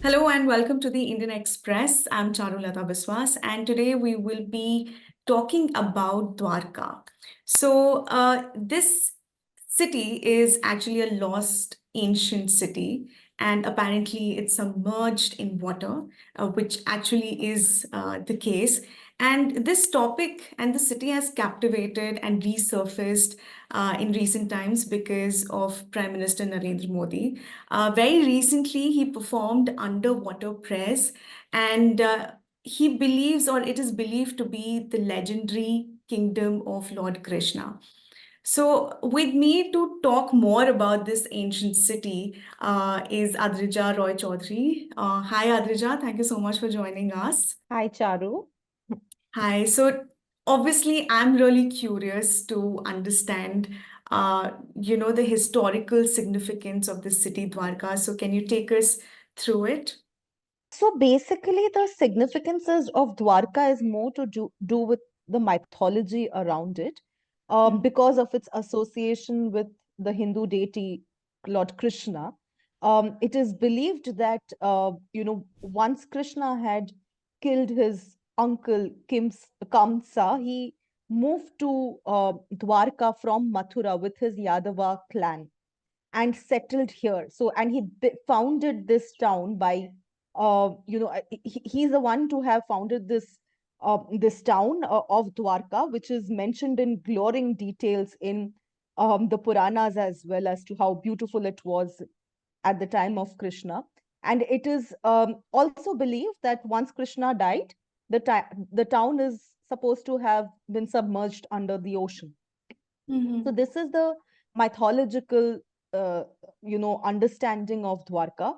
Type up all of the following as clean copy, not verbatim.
Hello and welcome to the Indian Express. I'm Charulata Biswas, and today we will be talking about Dwarka. This city is actually a lost ancient city, and apparently it's submerged in water, which actually is the case. And this topic and the city has captivated and resurfaced in recent times because of Prime Minister Narendra Modi. Very recently, he performed underwater press, and he believes, or it is believed to be the legendary kingdom of Lord Krishna. So, with me to talk more about this ancient city is Adrija Roy Chowdhury. Hi, Adrija. Thank you so much for joining us. Hi, Charu. Hi. So, obviously, I'm really curious to understand, the historical significance of the city Dwarka. So, can you take us through it? So basically, the significances of Dwarka is more to do with the mythology around it, Mm, because of its association with the Hindu deity Lord Krishna. It is believed that once Krishna had killed his uncle Kamsa, he moved to Dwarka from Mathura with his Yadava clan and settled here. So, and he founded this town by, he's the one to have founded this town of Dwarka, which is mentioned in glowing details in the Puranas as well as to how beautiful it was at the time of Krishna. And it is also believed that once Krishna died, the town is supposed to have been submerged under the ocean. So mhm. this is the mythological, understanding of Dwarka.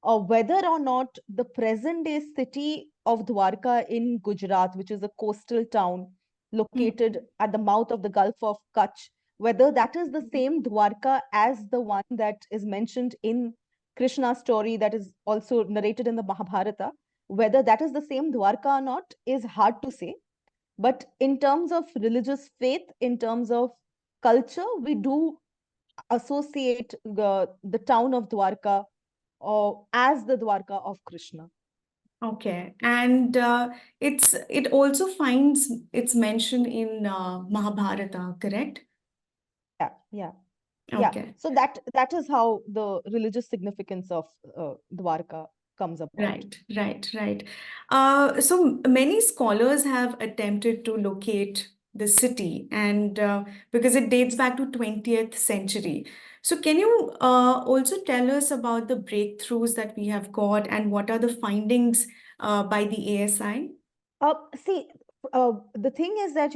Whether or not the present day city of Dwarka in Gujarat, which is a coastal town located at the mouth of the Gulf of Kutch, whether that is the same Dwarka as the one that is mentioned in Krishna's story that is also narrated in the Mahabharata, whether that is the same Dwarka or not is hard to say. But in terms of religious faith, in terms of culture, we do associate the town of Dwarka as the Dwarka of Krishna. Okay, and it also finds its mention in Mahabharata, correct? Yeah, yeah, yeah. Okay. So that is how the religious significance of Dwarka comes about. Right. So many scholars have attempted to locate the city, and because it dates back to 20th century. So can you also tell us about the breakthroughs that we have got and what are the findings by the ASI? See, the thing is that,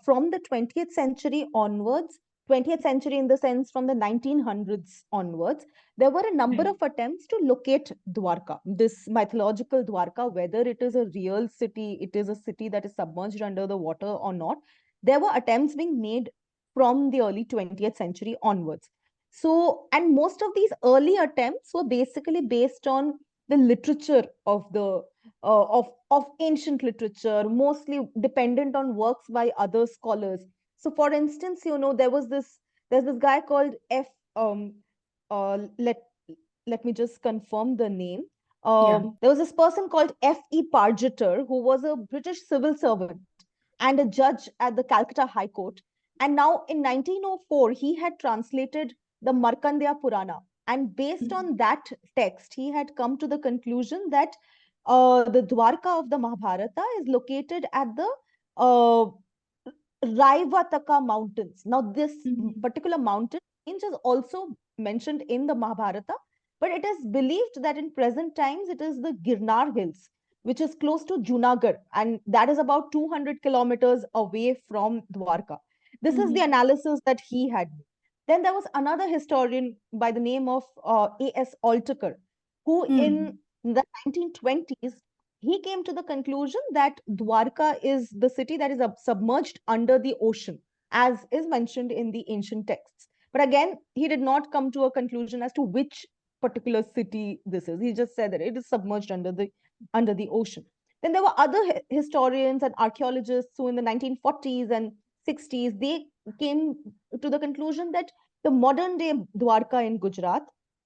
from the 20th century onwards, 20th century in the sense from the 1900s onwards, there were a number Right. of attempts to locate Dwarka, this mythological Dwarka, whether it is a real city, it is a city that is submerged under the water or not. There were attempts being made from the early 20th century onwards. So, and most of these early attempts were basically based on the literature of the of ancient literature, mostly dependent on works by other scholars. So, for instance, there's this guy called F. Let me just confirm the name. Yeah. There was this person called F.E. Pargeter, who was a British civil servant and a judge at the Calcutta High Court. And now in 1904, he had translated the Markandeya Purana. And based on that text, he had come to the conclusion that the Dwarka of the Mahabharata is located at the uh, Raivataka Mountains. Now, this Mhm. particular mountain range is also mentioned in the Mahabharata, but it is believed that in present times it is the Girnar Hills, which is close to Junagadh, and that is about 200 kilometers away from Dwarka. This is the Mhm. analysis that he had. Then there was another historian by the name of A.S. Altekar, who in Mhm. the 1920s he came to the conclusion that Dwarka is the city that is submerged under the ocean, as is mentioned in the ancient texts. But again, he did not come to a conclusion as to which particular city this is. He just said that it is submerged under the ocean. Then there were other historians and archaeologists who, in the 1940s and 60s, they came to the conclusion that the modern day Dwarka in Gujarat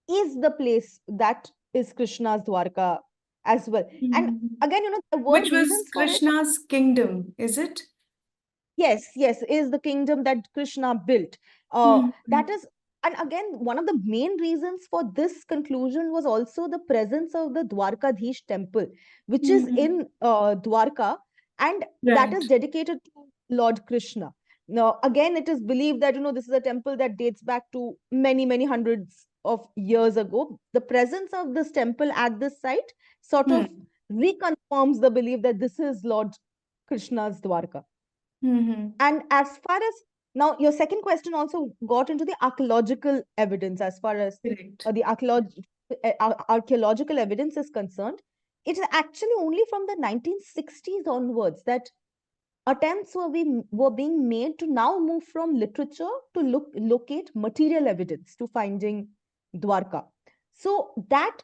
is the place that is Krishna's Dwarka as well. And Mhm. again, there were Which was reasons for it. Krishna's kingdom, is it? Yes, yes, is the kingdom that Krishna built. That Mhm. is, and again, one of the main reasons for this conclusion was also the presence of the Dwarkadhish temple, which is Mhm. in Dwarka, and that is Right. dedicated to Lord Krishna. Now, again, it is believed that this is a temple that dates back to many, many hundreds of years ago. The presence of this temple at this site sort of Hmm. reconfirms the belief that this is Lord Krishna's Dwarka. Mhm. And as far as now, your second question also got into the archaeological evidence. As far as Correct. the archaeological evidence is concerned, it is actually only from the 1960s onwards that attempts were being made to now move from literature to locate material evidence to finding Dwarka. So that,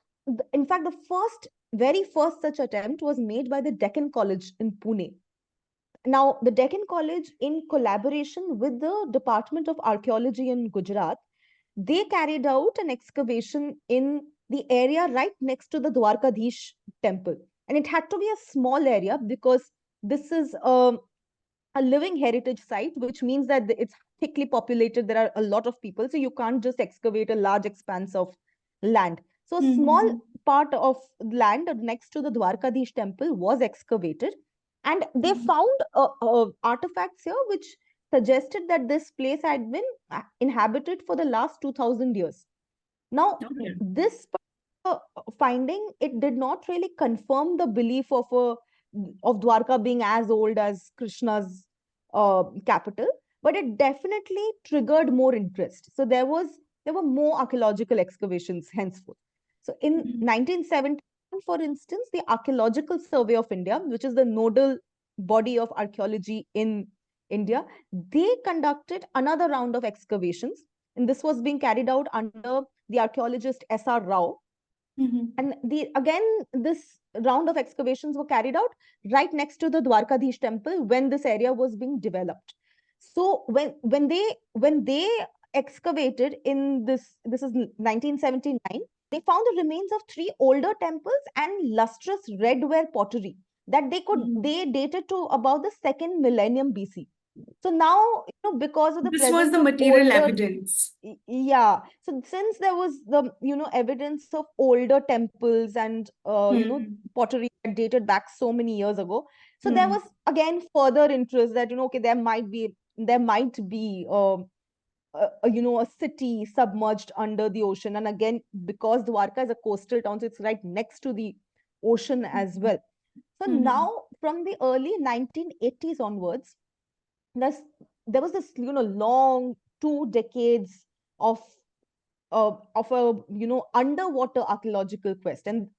in fact, the very first such attempt was made by the Deccan College in Pune. Now, the Deccan College, in collaboration with the Department of Archaeology in Gujarat, they carried out an excavation in the area right next to the Dwarkadhish temple. And it had to be a small area because this is a living heritage site, which means that it's thickly populated. There are a lot of people, so you can't just excavate a large expanse of land. So a small Mhm. part of land next to the Dwarkadhish temple was excavated, and they Mhm. found artifacts here which suggested that this place had been inhabited for the last 2000 years. Now, Okay. this finding, it did not really confirm the belief of Dwarka being as old as Krishna's capital, but it definitely triggered more interest. So there were more archaeological excavations henceforth. So in Mhm. 1971, for instance, the Archaeological Survey of India, which is the nodal body of archaeology in India, they conducted another round of excavations, and this was being carried out under the archaeologist S.R. Rao. Mhm. And this round of excavations were carried out right next to the Dwarkadhish temple when this area was being developed. So when they excavated in this is 1979, they found the remains of three older temples and lustrous redware pottery that Mhm. they dated to about the second millennium BC. So now, because of the This was presence the of material older, evidence. yeah. So since there was the, evidence of older temples and, Hmm. pottery that dated back so many years ago, so there Hmm. was again further interest that, okay, there might be a city submerged under the ocean. And again, because Dwarka is a coastal town, so it's right next to the ocean as Mhm. well. So Mhm. now, from the early 1980s onwards, there's, there was this, long 2 decades of a underwater archaeological quest, and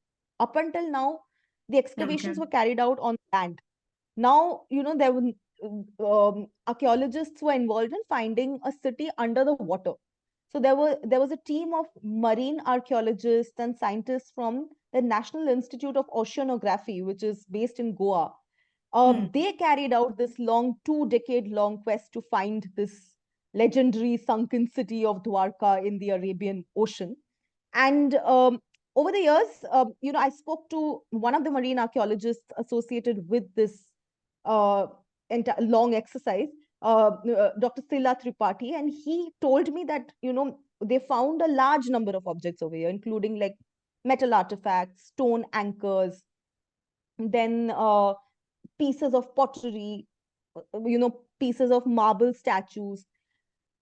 up until now, the Okay. excavations were carried out on land. Now, there were archaeologists were involved in finding a city under the water. So there was a team of marine archaeologists and scientists from the National Institute of Oceanography, which is based in Goa. Hmm. They carried out this long 2 decade long quest to find this legendary sunken city of Dwarka in the Arabian Ocean. And over the years, I spoke to one of the marine archaeologists associated with this uh, long exercise, Dr. Sila Tripathi, and he told me that, they found a large number of objects over here, including like metal artifacts, stone anchors, then pieces of pottery, pieces of marble statues.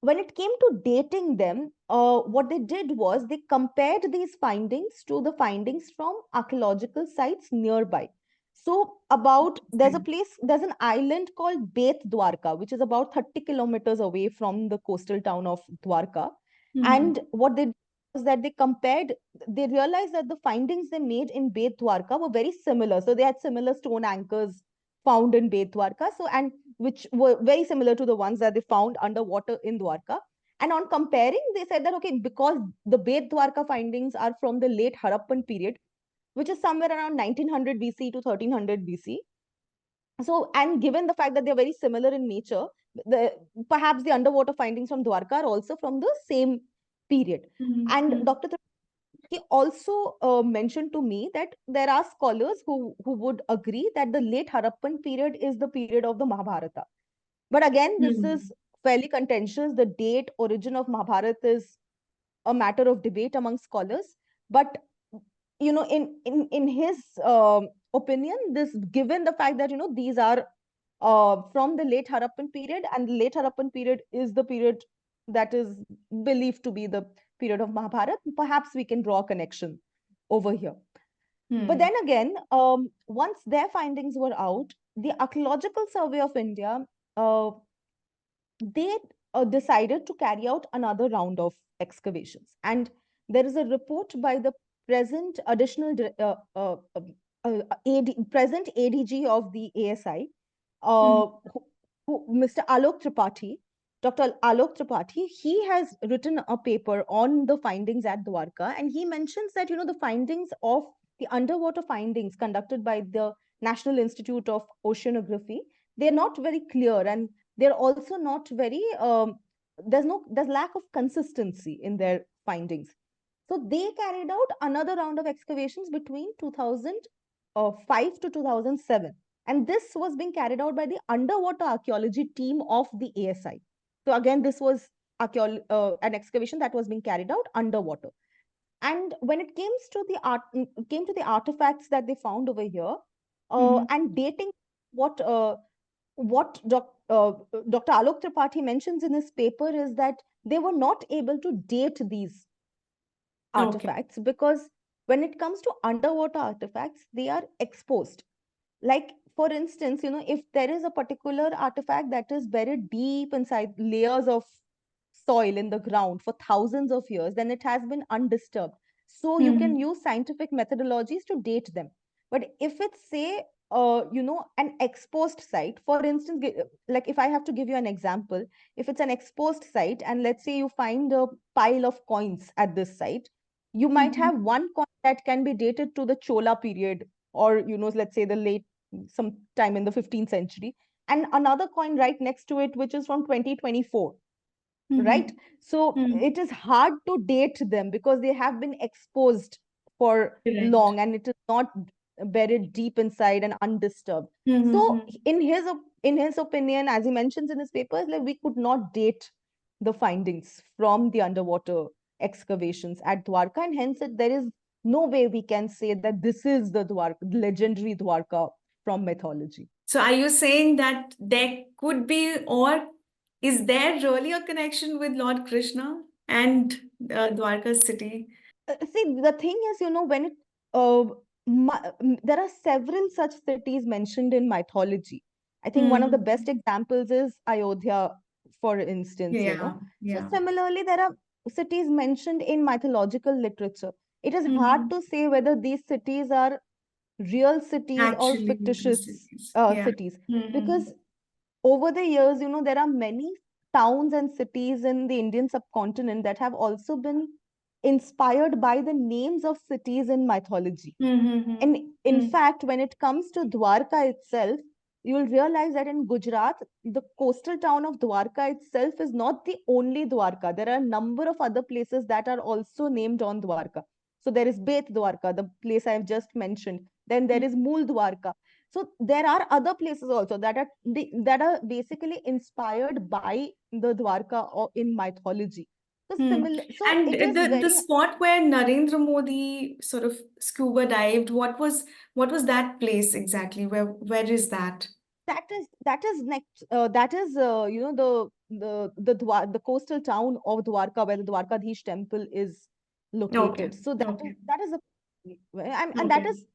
When it came to dating them, what they did was they compared these findings to the findings from archaeological sites nearby. So, Interesting. there's an island called Beth Dwarka, which is about 30 kilometers away from the coastal town of Dwarka. And Mhm. what they did was that they realized that the findings they made in Beth Dwarka were very similar. So, they had similar stone anchors found in Beth Dwarka. So, and which were very similar to the ones that they found underwater in Dwarka. And on comparing, they said that, okay, because the Bet Dwarka findings are from the late Harappan period, which is somewhere around 1900 BC to 1300 BC. So, and given the fact that they're very similar in nature, the perhaps the underwater findings from Dwarka are also from the same period. And Mhm. Dr. he also mentioned to me that there are scholars who would agree that the late Harappan period is the period of the Mahabharata. But again, this Hmm. is fairly contentious. The date origin of Mahabharata is a matter of debate among scholars. But in his opinion, this, given the fact that these are from the late Harappan period, and the late Harappan period is the period that is believed to be the period of Mahabharata, perhaps we can draw a connection over here. But Hmm. then again, once their findings were out, the Archaeological Survey of India, uh, they decided to carry out another round of excavations. And there is a report by the present additional present ADG of the ASI, Hmm. Mr. Alok Tripathi, Dr. Alok Tripathi. He has written a paper on the findings at Dwarka, and he mentions that the findings of the underwater findings conducted by the National Institute of Oceanography, they're not very clear, and they're also not very there's lack of consistency in their findings. So they carried out another round of excavations between 2005 to 2007, and this was being carried out by the underwater archaeology team of the ASI. So again, this was an excavation that was being carried out underwater. And when it came to the artifacts that they found over here, Hmm. and dating what Dr. Alok Tripathi mentions in his paper is that they were not able to date these Okay. artifacts because when it comes to underwater artifacts, they are exposed. Like, for instance, if there is a particular artifact that is buried deep inside layers of soil in the ground for thousands of years, then it has been undisturbed. So you can Hmm. use scientific methodologies to date them. But if it's, say, an exposed site, for instance, like if I have to give you an example, if it's an exposed site and let's say you find a pile of coins at this site, you might Hmm. have one coin that can be dated to the Chola period, or let's say the late sometime in the 15th century, and another coin right next to it which is from 2024, right? Hmm. So Hmm. it is hard to date them because they have been exposed for Correct. long and it is not buried deep inside and undisturbed. So Hmm. in his opinion, as he mentions in his papers, like, we could not date the findings from the underwater excavations at Dwarka, and hence there is no way we can say that this is the Dwarka, legendary Dwarka from mythology. So are you saying that there could be, or is there really a connection with Lord Krishna and Dwarka city? See, the thing is, when uh, there are several such cities mentioned in mythology. I think one of the best Hmm. examples is Ayodhya, for instance. Yeah, So yeah. similarly, there are cities mentioned in mythological literature. It is hard Hmm. to say whether these cities are real cities or Actually, real fictitious cities. Yeah. cities, Hmm. because over the years, there are many towns and cities in the Indian subcontinent that have also been inspired by the names of cities in mythology. Hmm. And in Hmm. fact, when it comes to Dwarka itself, you'll realize that in Gujarat, the coastal town of Dwarka itself is not the only Dwarka. There are a number of other places that are also named on Dwarka. So there is Bet Dwarka, the place I've just mentioned. Then there is Mool Dwarka. So there are other places also that are basically inspired by the Dwarka or in mythology. So Hmm. similar, so And it is the very spot where Narendra Modi sort of scuba dived, what was that place exactly? Where is that? that is next that is the coastal town of Dwarka where the Dwarkadhish temple is Okay. located. So Okay. that is a and that Okay. is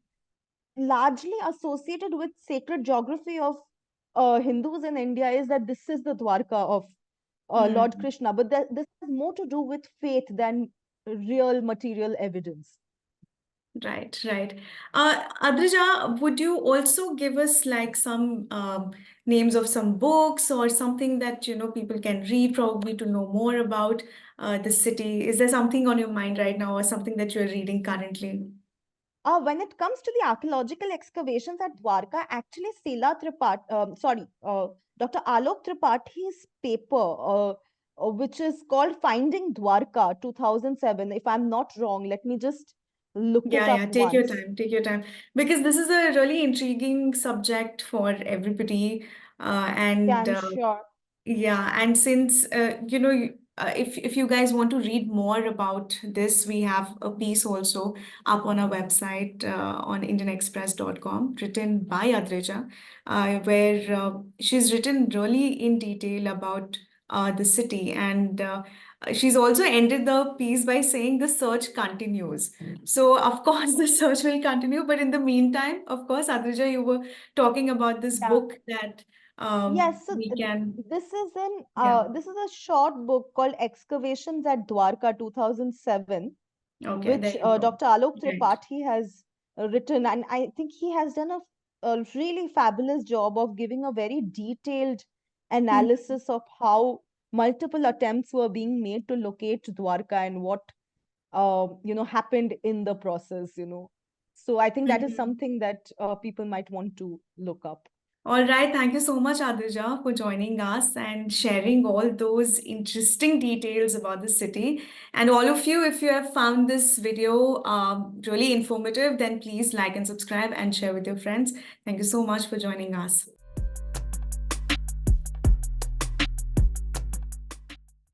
largely associated with sacred geography of Hindus in India, is that this is the Dwarka of Lord Hmm. Krishna, but this has more to do with faith than real material evidence. Right, right. Adrija, would you also give us like some names of some books or something that people can read probably to know more about the city? Is there something on your mind right now or something that you're reading currently? When it comes to the archaeological excavations at Dwarka, actually, Dr. Alok Tripathi's paper which is called Finding Dwarka 2007. If I'm not wrong, let me just look it Yeah, up take your once. time, take your time. Because this is a really intriguing subject for everybody. Yeah, And I'm sure. Yeah, and since if you guys want to read more about this, we have a piece also up on our website on indianexpress.com, written by Adrija, where she's written really in detail about the city, and she's also ended the piece by saying the search continues. So of course the search will continue, but in the meantime, of course, Adrija, you were talking about this Yeah. book that Yes, so we can, yeah, this is a short book called Excavations at Dwarka 2007, okay, there which you go. Dr. Alok Right. Tripathi has written, and I think he has done a really fabulous job of giving a very detailed Hmm. analysis of how multiple attempts were being made to locate Dwarka and what happened in the process. So I think that is Mhm. something that people might want to look up. All right, thank you so much, Adrija, for joining us and sharing all those interesting details about the city. And all of you, if you have found this video really informative, then please like and subscribe and share with your friends. Thank you so much for joining us.